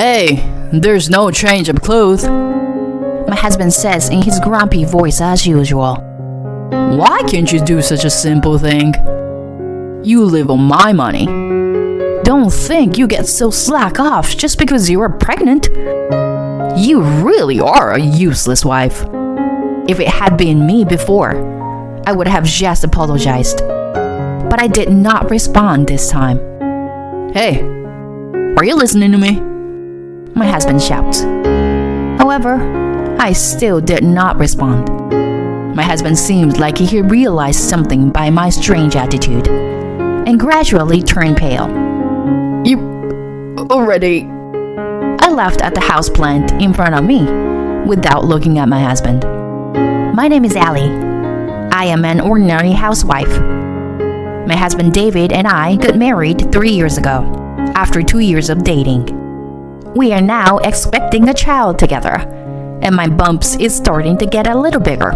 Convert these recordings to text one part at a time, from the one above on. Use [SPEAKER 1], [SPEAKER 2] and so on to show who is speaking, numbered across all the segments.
[SPEAKER 1] Hey, there's no change of clothes,
[SPEAKER 2] my husband says in his grumpy voice as usual.
[SPEAKER 1] Why can't you do such a simple thing? You live on my money.
[SPEAKER 2] Don't think you get so slack off just because you are pregnant.
[SPEAKER 1] You really are a useless wife.
[SPEAKER 2] If it had been me before, I would have just apologized. But I did not respond this time.
[SPEAKER 1] Hey, are you listening to me?
[SPEAKER 2] My husband shouts. However, I still did not respond. My husband seemed like he realized something by my strange attitude and gradually turned pale.
[SPEAKER 1] You already...
[SPEAKER 2] I laughed at the houseplant in front of me without looking at my husband. My name is Allie. I am an ordinary housewife. My husband David and I got married 3 years ago, after 2 years of dating. We are now expecting a child together, and my bumps is starting to get a little bigger.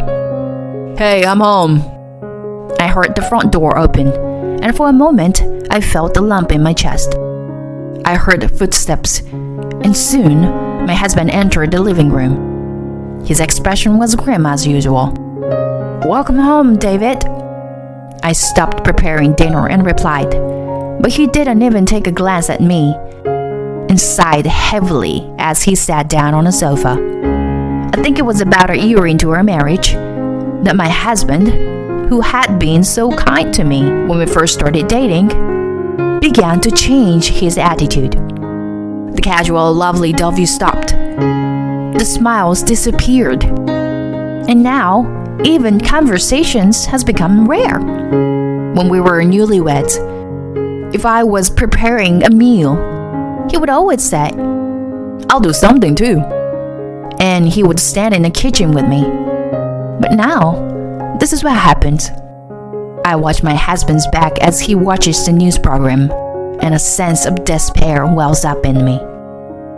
[SPEAKER 1] Hey, I'm home.
[SPEAKER 2] I heard the front door open, and for a moment, I felt a lump in my chest. I heard footsteps, and soon, my husband entered the living room. His expression was grim as usual. Welcome home, David. I stopped preparing dinner and replied, but he didn't even take a glance at me and sighed heavily as he sat down on a sofa. I think it was about a year into our marriage that my husband, who had been so kind to me when we first started dating, began to change his attitude. The casual lovely-dovey stopped. The smiles disappeared. And now, even conversations has become rare. When we were newlyweds, if I was preparing a meal, he would always say, "I'll do something too." And he would stand in the kitchen with me. But now, this is what happens. I watch my husband's back as he watches the news program, and a sense of despair wells up in me.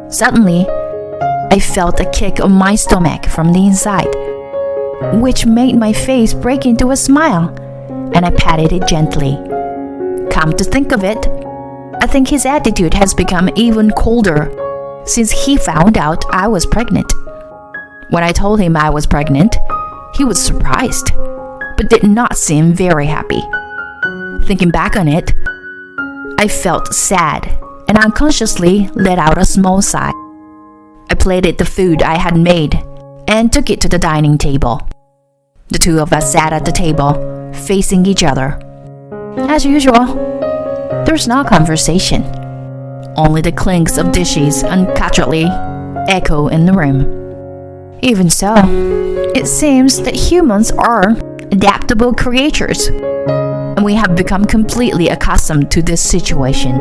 [SPEAKER 2] Suddenly, I felt a kick on my stomach from the inside, which made my face break into a smile, and I patted it gently. Come to think of it, I think his attitude has become even colder since he found out I was pregnant. When I told him I was pregnant, he was surprised, but did not seem very happy. Thinking back on it, I felt sad and unconsciously let out a small sigh. I plated the food I had made and took it to the dining table. The two of us sat at the table, facing each other. As usual, there's no conversation. Only the clinks of dishes uncutterly echo in the room. Even so, it seems that humans are adaptable creatures, and we have become completely accustomed to this situation.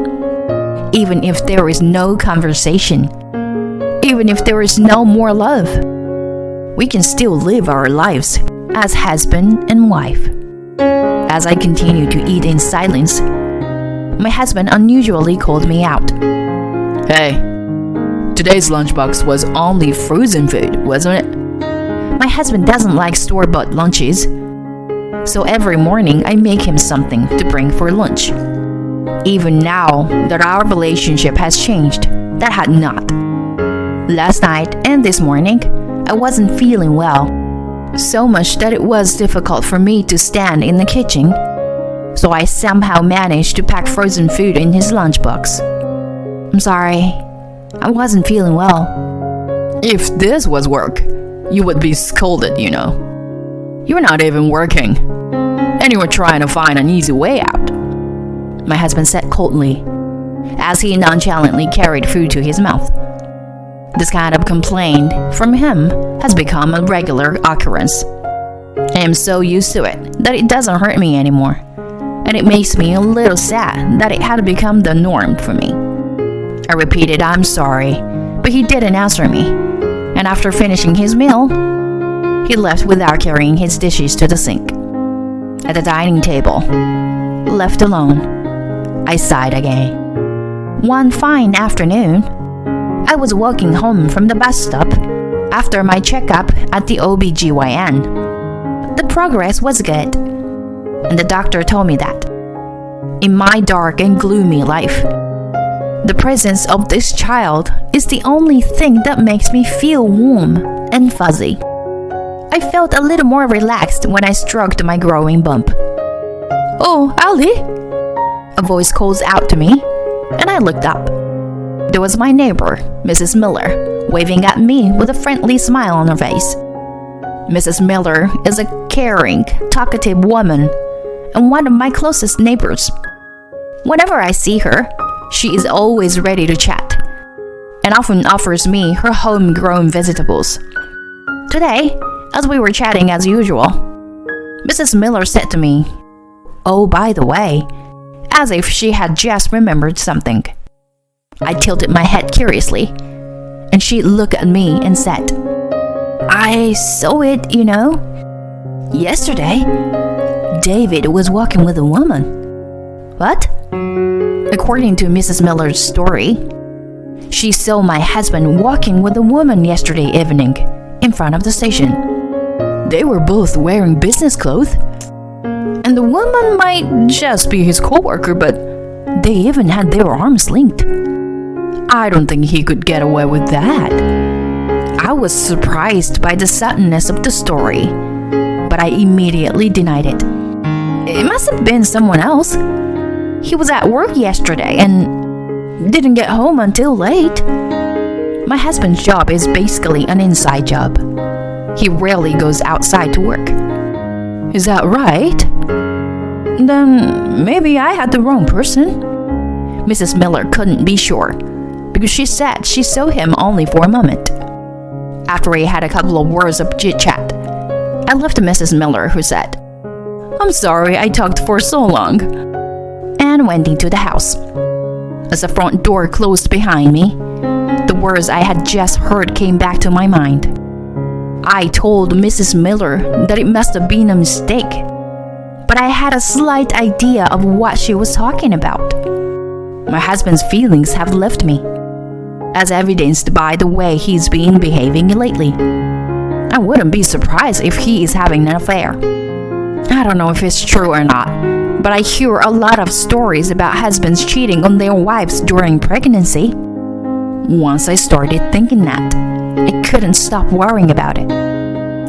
[SPEAKER 2] Even if there is no conversation, even if there is no more love, we can still live our lives as husband and wife. As I continued to eat in silence, my husband unusually called me out.
[SPEAKER 1] Hey, today's lunchbox was only frozen food, wasn't it?
[SPEAKER 2] My husband doesn't like store-bought lunches, so every morning I make him something to bring for lunch. Even now that our relationship has changed, that had not. Last night and this morning, I wasn't feeling well, so much that it was difficult for me to stand in the kitchen, so I somehow managed to pack frozen food in his lunchbox. I'm sorry, I wasn't feeling well.
[SPEAKER 1] If this was work, you would be scolded, you know. You're not even working, and you were trying to find an easy way out,
[SPEAKER 2] my husband said coldly, as he nonchalantly carried food to his mouth. This kind of complaint from him has become a regular occurrence. I am so used to it that it doesn't hurt me anymore, and it makes me a little sad that it had become the norm for me. I repeated I'm sorry, but he didn't answer me, and after finishing his meal, he left without carrying his dishes to the sink. At the dining table, left alone, I sighed again. One fine afternoon, I was walking home from the bus stop after my checkup at the OBGYN. The progress was good, and the doctor told me that in my dark and gloomy life, The presence of this child is the only thing that makes me feel warm and fuzzy. I felt a little more relaxed when I stroked my growing bump.
[SPEAKER 1] "Oh, Ali!"
[SPEAKER 2] A voice calls out to me, and I looked up. There was my neighbor, Mrs. Miller, waving at me with a friendly smile on her face. Mrs. Miller is a caring, talkative woman and one of my closest neighbors. Whenever I see her, she is always ready to chat and often offers me her homegrown vegetables. Today, as we were chatting as usual, Mrs. Miller said to me, "Oh, by the way," as if she had just remembered something. I tilted my head curiously, and she looked at me and said, "I saw it, you know. Yesterday, David was walking with a woman."
[SPEAKER 1] What?
[SPEAKER 2] According to Mrs. Miller's story, she saw my husband walking with a woman yesterday evening in front of the station.
[SPEAKER 1] They were both wearing business clothes. And the woman might just be his co-worker, but they even had their arms linked. I don't think he could get away with that. I was surprised by the suddenness of the story, but I immediately denied it. It must have been someone else. He was at work yesterday and didn't get home until late. My husband's job is basically an inside job. He rarely goes outside to work.
[SPEAKER 2] Is that right?
[SPEAKER 1] Then maybe I had the wrong person.
[SPEAKER 2] Mrs. Miller couldn't be sure because she said she saw him only for a moment. After we had a couple of words of chit-chat, I left Mrs. Miller, who said,
[SPEAKER 1] "I'm sorry I talked for so long,"
[SPEAKER 2] and went into the house. As the front door closed behind me, the words I had just heard came back to my mind. I told Mrs. Miller that it must have been a mistake, but I had a slight idea of what she was talking about. My husband's feelings have left me, as evidenced by the way he's been behaving lately. I wouldn't be surprised if he is having an affair. I don't know if it's true or not, but I hear a lot of stories about husbands cheating on their wives during pregnancy. Once I started thinking that, I couldn't stop worrying about it.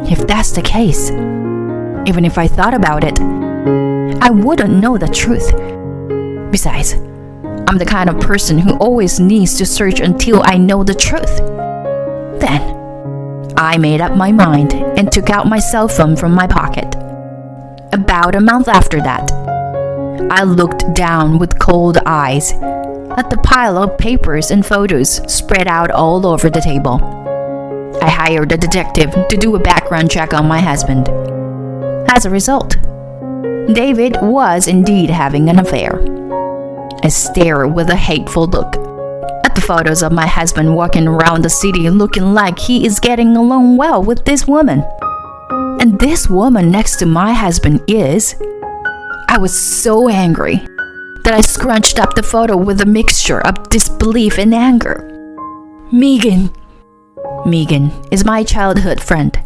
[SPEAKER 2] If that's the case, even if I thought about it, I wouldn't know the truth. Besides, I'm the kind of person who always needs to search until I know the truth. Then, I made up my mind and took out my cell phone from my pocket. About a month after that, I looked down with cold eyes at the pile of papers and photos spread out all over the table. I hired a detective to do a background check on my husband. As a result, David was indeed having an affair. I stared with a hateful look at the photos of my husband walking around the city looking like he is getting along well with this woman. And this woman next to my husband is... I was so angry that I scrunched up the photo with a mixture of disbelief and anger. Megan is my childhood friend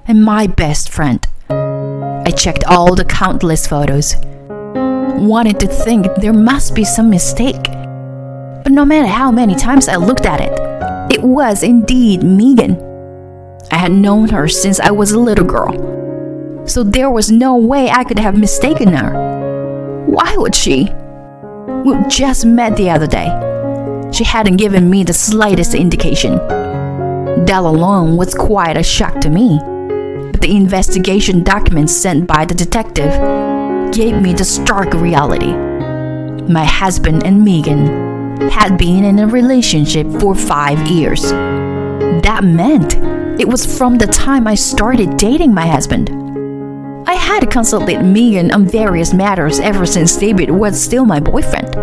[SPEAKER 2] and my best friend. I checked all the countless photos, wanted to think there must be some mistake. But no matter how many times I looked at it, it was indeed Megan. I had known her since I was a little girl, so there was no way I could have mistaken her. Why would she? We just met the other day. She hadn't given me the slightest indication. That alone was quite a shock to me. But the investigation documents sent by the detective gave me the stark reality. My husband and Megan had been in a relationship for 5 years. That meant it was from the time I started dating my husband. I had consulted Megan on various matters ever since David was still my boyfriend.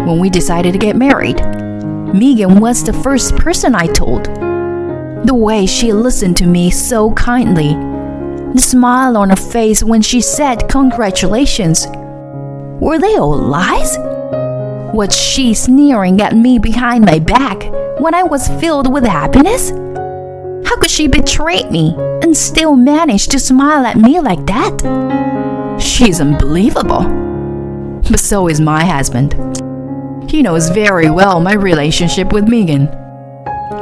[SPEAKER 2] When we decided to get married, Megan was the first person I told. The way she listened to me so kindly, the smile on her face when she said congratulations. Were they all lies? Was she sneering at me behind my back when I was filled with happiness? How could she betray me and still manage to smile at me like that? She's unbelievable. But so is my husband.
[SPEAKER 1] He knows very well my relationship with Megan.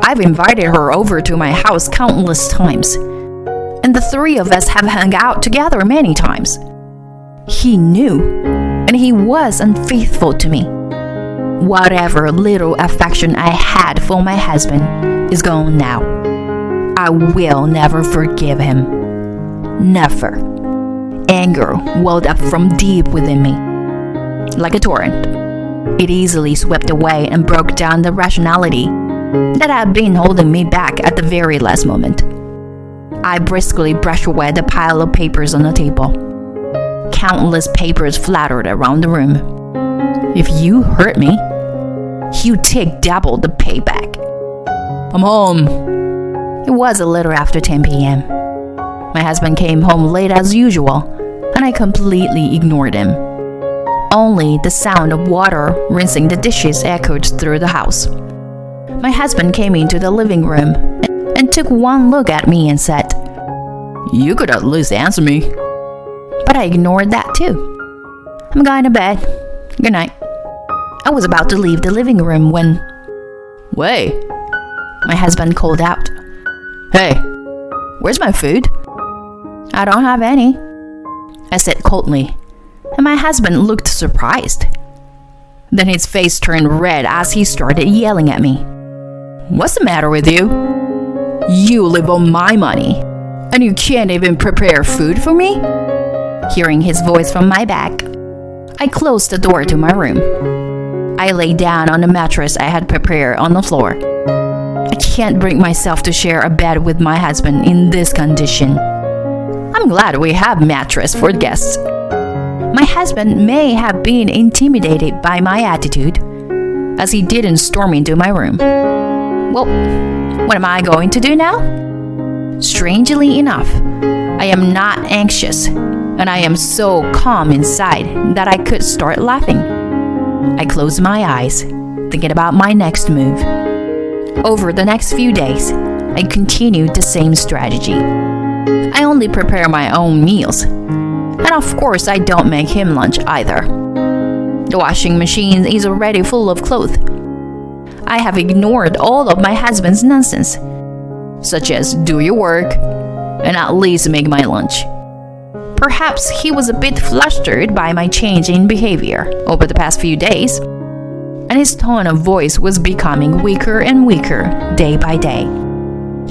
[SPEAKER 1] I've invited her over to my house countless times, and the three of us have hung out together many times. He knew, and he was unfaithful to me. Whatever little affection I had for my husband is gone now. I will never forgive him. Never. Anger welled up from deep within me. Like a torrent, it easily swept away and broke down the rationality that had been holding me back at the very last moment. I briskly brushed away the pile of papers on the table. Countless papers fluttered around the room. If you hurt me, you take double the payback. I'm home. It was a little after 10 p.m. My husband came home late as usual, and I completely ignored him. Only the sound of water rinsing the dishes echoed through the house. My husband came into the living room and took one look at me and said, "You could at least answer me." But I ignored that too. "I'm going to bed. Good night." I was about to leave the living room when... "Wait," my husband called out. "Hey, where's my food?" "I don't have any," I said coldly, and my husband looked surprised. Then his face turned red as he started yelling at me. "What's the matter with you? You live on my money, and you can't even prepare food for me?" Hearing his voice from my back, I closed the door to my room. I lay down on the mattress I had prepared on the floor. I can't bring myself to share a bed with my husband in this condition. I'm glad we have mattress for guests. My husband may have been intimidated by my attitude, as he didn't storm into my room. Well, what am I going to do now? Strangely enough, I am not anxious, and I am so calm inside that I could start laughing. I closed my eyes, thinking about my next move. Over the next few days, I continued the same strategy. I only prepare my own meals, and of course I don't make him lunch either. The washing machine is already full of clothes. I have ignored all of my husband's nonsense, such as do your work and at least make my lunch. Perhaps he was a bit flustered by my change in behavior over the past few days, and his tone of voice was becoming weaker and weaker day by day.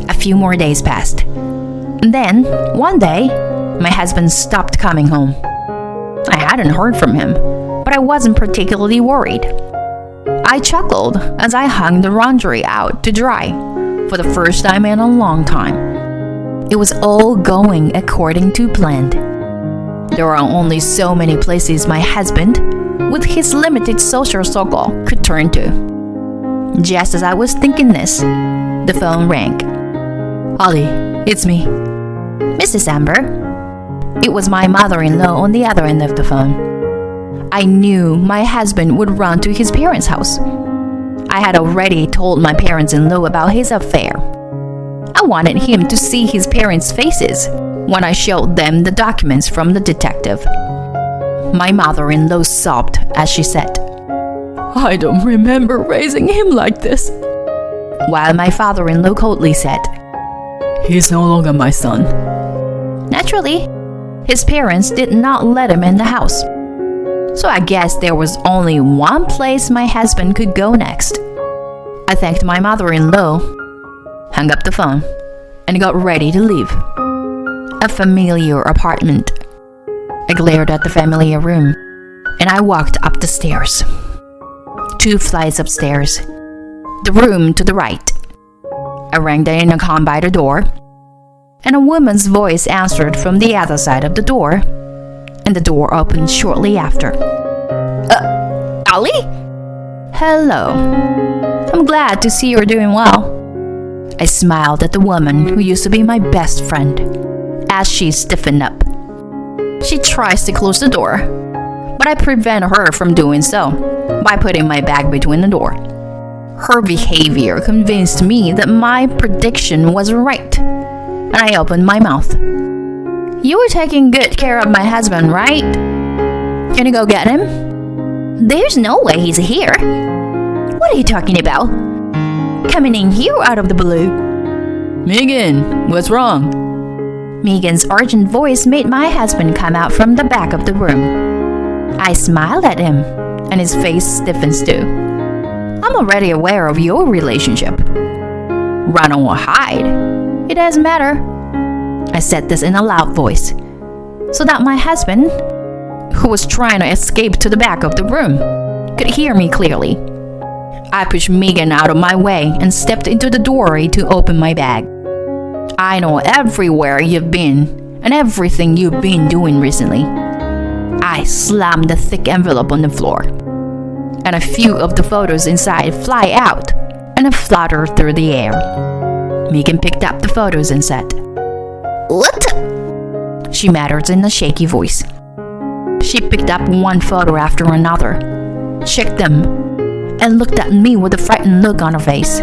[SPEAKER 1] A few more days passed. And then, one day, my husband stopped coming home. I hadn't heard from him, but I wasn't particularly worried. I chuckled as I hung the laundry out to dry for the first time in a long time. It was all going according to plan. There are only so many places my husband, with his limited social circle, could turn to. Just as I was thinking this, the phone rang. "Holly, it's me." "Mrs. Amber?" It was my mother-in-law on the other end of the phone. I knew my husband would run to his parents' house. I had already told my parents-in-law about his affair. I wanted him to see his parents' faces when I showed them the documents from the detective. My mother-in-law sobbed as she said, "I don't remember raising him like this," while my father-in-law coldly said, "He's no longer my son." Naturally, his parents did not let him in the house. So I guess there was only one place my husband could go next. I thanked my mother-in-law, hung up the phone, and got ready to leave. A familiar apartment. I glared at the familiar room, and I walked up the stairs. 2 flights upstairs. The room to the right. I rang the intercom by the door, and a woman's voice answered from the other side of the door, and the door opened shortly after. "Ali?" "Hello. I'm glad to see you're doing well." I smiled at the woman who used to be my best friend as she stiffened up. She tries to close the door, but I prevent her from doing so by putting my bag between the door. Her behavior convinced me that my prediction was right, and I opened my mouth. "You were taking good care of my husband, right? Can you go get him?"
[SPEAKER 2] There's no way he's here. What are you talking about? Coming in here out of the blue.
[SPEAKER 1] Megan, what's wrong?
[SPEAKER 2] Megan's urgent voice made my husband come out from the back of the room. I smiled at him, and his face stiffens too. I'm already aware of your relationship. Run or hide, it doesn't matter. I said this in a loud voice, so that my husband, who was trying to escape to the back of the room, could hear me clearly. I pushed Megan out of my way and stepped into the doorway to open my bag. I know everywhere you've been and everything you've been doing recently. I slammed the thick envelope on the floor, and a few of the photos inside fly out and flutter through the air. Megan picked up the photos and said, "What?" she muttered in a shaky voice. She picked up one photo after another, checked them, and looked at me with a frightened look on her face.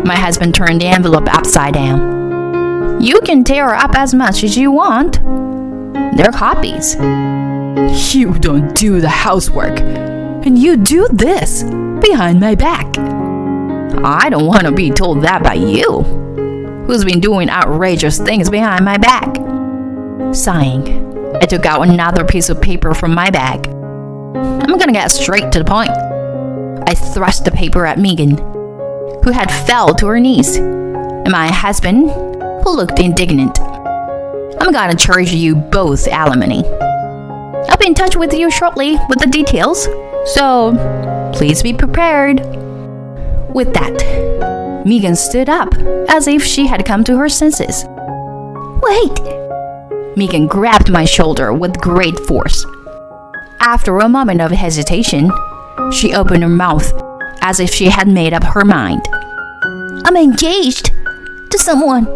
[SPEAKER 2] My husband turned the envelope upside down. "You can tear up as much as you want. They're copies."
[SPEAKER 1] You don't do the housework, and you do this behind my back.
[SPEAKER 2] I don't want to be told that by you, who's been doing outrageous things behind my back. Sighing, I took out another piece of paper from my bag. I'm gonna get straight to the point. I thrust the paper at Megan, who had fell to her knees, and my husband, who looked indignant. I'm gonna charge you both alimony. I'll be in touch with you shortly with the details, so please be prepared. With that, Megan stood up as if she had come to her senses. Wait! Megan grabbed my shoulder with great force. After a moment of hesitation, she opened her mouth as if she had made up her mind. I'm engaged to someone.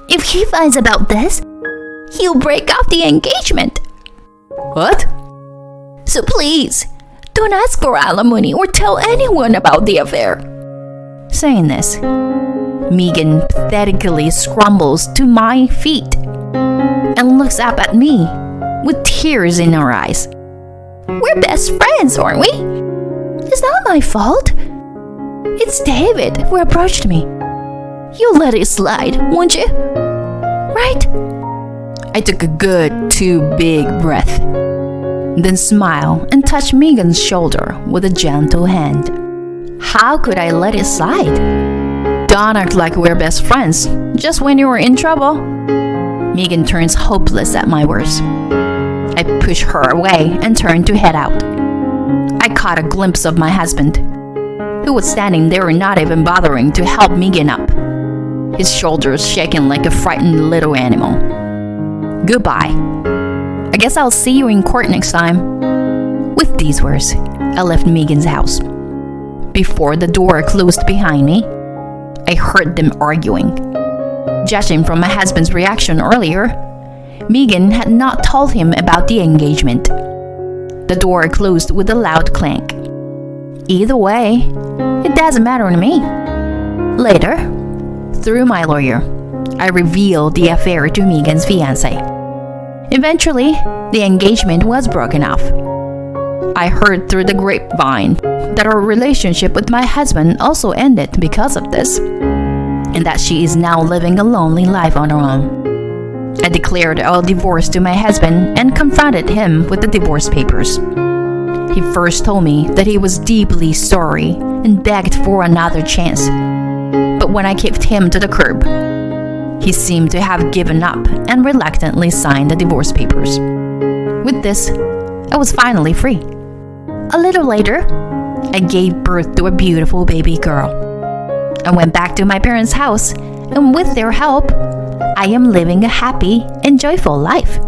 [SPEAKER 2] If he finds about this, he'll break off the engagement.
[SPEAKER 1] What?
[SPEAKER 2] So please, don't ask for alimony or tell anyone about the affair. Saying this, Megan pathetically scrambles to my feet and looks up at me with tears in her eyes. We're best friends, aren't we? It's not my fault. It's David who approached me. You'll let it slide, won't you? Right?
[SPEAKER 1] I took a good 2 big breaths, then smiled and touched Megan's shoulder with a gentle hand.
[SPEAKER 2] How could I let it slide?
[SPEAKER 1] Don't act like we're best friends just when you're in trouble.
[SPEAKER 2] Megan turns hopeless at my words. I push her away and turn to head out. I caught a glimpse of my husband, who was standing there not even bothering to help Megan up, his shoulders shaking like a frightened little animal. Goodbye. I guess I'll see you in court next time. With these words, I left Megan's house. Before the door closed behind me, I heard them arguing. Judging from my husband's reaction earlier, Megan had not told him about the engagement. The door closed with a loud clank. Either way, it doesn't matter to me. Later, through my lawyer, I revealed the affair to Megan's fiancé. Eventually, the engagement was broken off. I heard through the grapevine that our relationship with my husband also ended because of this, and that she is now living a lonely life on her own. I declared our divorce to my husband and confronted him with the divorce papers. He first told me that he was deeply sorry and begged for another chance. But when I kicked him to the curb, he seemed to have given up and reluctantly signed the divorce papers. With this, I was finally free. A little later, I gave birth to a beautiful baby girl. I went back to my parents' house, and with their help, I am living a happy and joyful life.